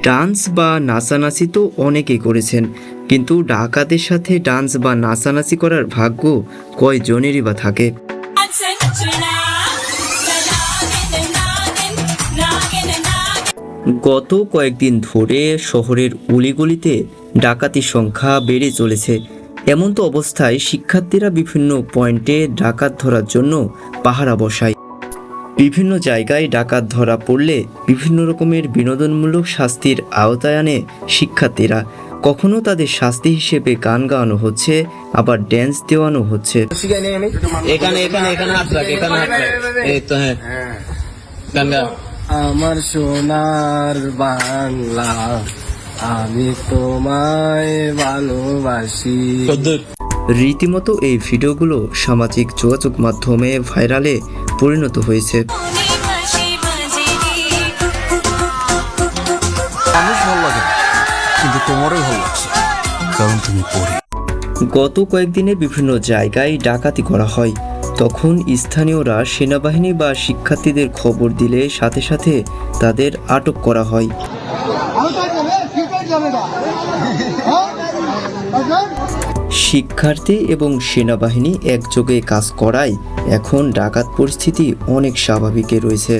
Dance বা নাচানাচি তো অনেকেই করেছেন, কিন্তু ডাকাতের সাথে ডান্স বা নাচানাচি করার ভাগ্য কয়জনেরই বা থাকে। গত কয়েকদিন ধরে শহরের অলিগলিতে ডাকাতির সংখ্যা বেড়ে চলেছে। এমন তো অবস্থায় শিক্ষার্থীরা বিভিন্ন পয়েন্টে ডাকাত ধরার জন্য পাহারা বসায়। বিভিন্ন জায়গায় ডাকাত ধরা পড়লে বিভিন্ন রকমের বিনোদনমূলক শাস্তির আওতায় আনে শিক্ষার্থীরা। কখনো তাদের শাস্তি হিসেবে গান গাওয়ানো হচ্ছে, আবার ড্যান্স দেওয়ানো হচ্ছে। আমার সোনার বাংলা, আমি তোমায় ভালোবাসি। রীতিমতো এই ভিডিওগুলো সামাজিক যোগাযোগ মাধ্যমে ভাইরালে পরিণত হয়েছে। মানুষ ভালো লাগে, কিন্তু তোমারই ভালো লাগছে, কারণ তুমি পড়ি। গত কয়েকদিনে বিভিন্ন জায়গায় ডাকাতি করা হয়, তখন স্থানীয়রা সেনাবাহিনী বা শিক্ষার্থীদের খবর দিলে সাথে সাথে তাদের আটক করা হয়। শিক্ষার্থী এবং সেনাবাহিনী একযোগে কাজ করায় এখন ডাকাত পরিস্থিতি অনেক স্বাভাবিকে রয়েছে।